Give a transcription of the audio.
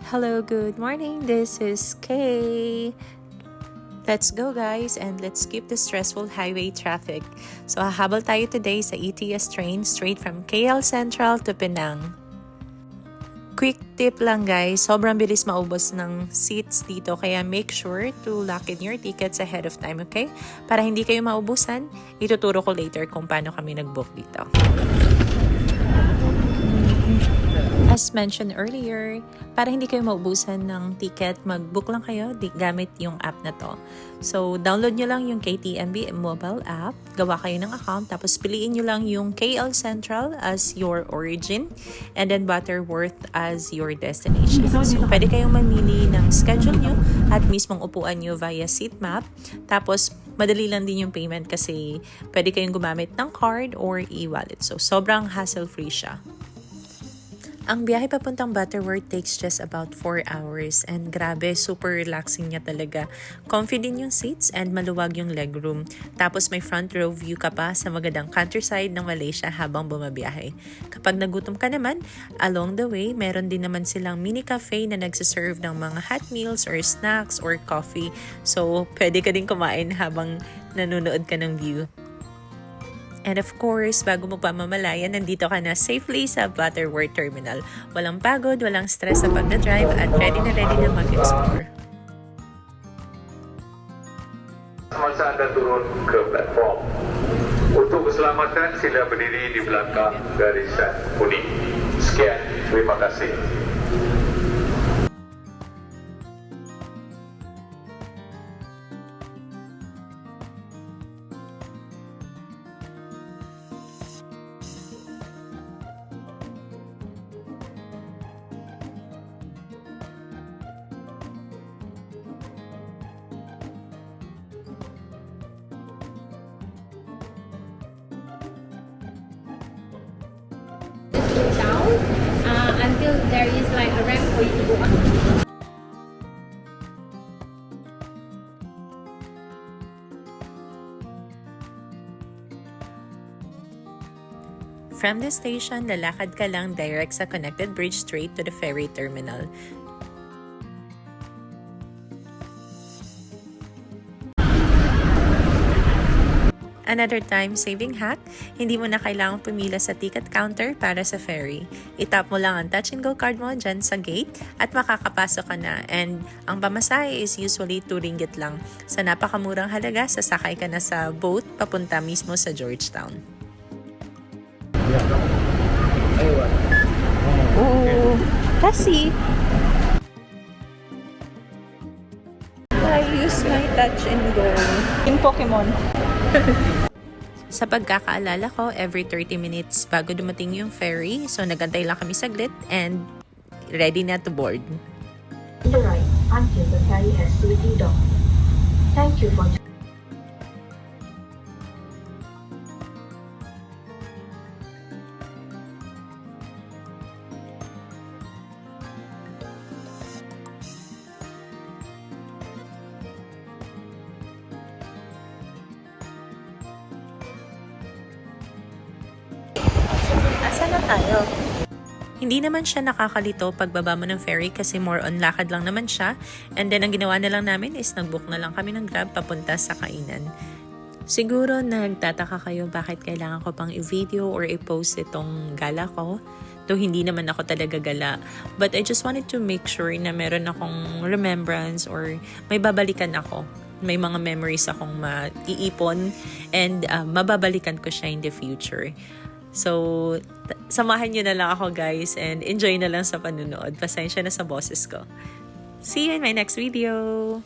Hello, good morning. This is Kay. Let's go guys and let's skip the stressful highway traffic. So hahabol tayo today sa ETS train straight from KL Central to Penang. Quick tip lang guys, sobrang bilis maubos ng seats dito kaya make sure to lock in your tickets ahead of time, okay? Para hindi kayo maubusan, ituturo ko later kung paano kami nag-book dito. As mentioned earlier, para hindi kayo maubusan ng ticket, mag-book lang kayo gamit yung app na to. So, download nyo lang yung KTMB mobile app, gawa kayo ng account, tapos piliin nyo lang yung KL Central as your origin, and then Butterworth as your destination. So, pwede kayong mamili ng schedule nyo at mismong upuan nyo via seat map. Tapos, madali lang din yung payment kasi pwede kayong gumamit ng card or e-wallet. So, sobrang hassle-free siya. Ang biyahe papuntang Butterworth takes just about 4 hours and grabe, super relaxing niya talaga. Comfy din yung seats and maluwag yung legroom. Tapos may front row view ka pa sa magandang countryside ng Malaysia habang bumabiyahe. Kapag nagutom ka naman, along the way, meron din naman silang mini cafe na nagsiserve ng mga hot meals or snacks or coffee. So, pwede ka din kumain habang nanonood ka ng view. And of course, bago mo pa mamalayan, nandito ka na safely sa Butterworth Terminal. Walang pagod, walang stress sa pagdadrive at ready na mag-explore. Semasa anda turun ke platform, untuk keselamatan sila berdiri di belakang garisan kuning. Sekian, terima kasih. Down until there is like a ramp for you to go up. From the station, lalakad ka lang direct sa connected bridge straight to the ferry terminal. Another time-saving hack, hindi mo na kailangang pumila sa ticket counter para sa ferry. Itap mo lang ang touch and go card mo dyan sa gate at makakapasok ka na. And ang pamasahe is usually 2 ringgit lang. Sa napakamurang halaga, sasakay ka na sa boat papunta mismo sa Georgetown. Oh, kasi I use my touch and go in Pokemon. Sa pagkakaalala ko, every 30 minutes bago dumating yung ferry. So, nagantay lang kami saglit and ready na to board. To the right until the ferry has safely docked. Thank you for Asa na tayo? Hindi naman siya nakakalito pagbaba mo ng ferry kasi more on lakad lang naman siya. And then, ang ginawa na lang namin is nag-book na lang kami ng Grab papunta sa kainan. Siguro nagtataka kayo bakit kailangan ko pang i-video or i-post itong gala ko. Though hindi naman ako talaga gala. But I just wanted to make sure na meron akong remembrance or may babalikan ako. May mga memories akong maiipon and mababalikan ko siya in the future. So, samahan nyo na lang ako guys and enjoy na lang sa panunood. Pasensya na sa boses ko. See you in my next video!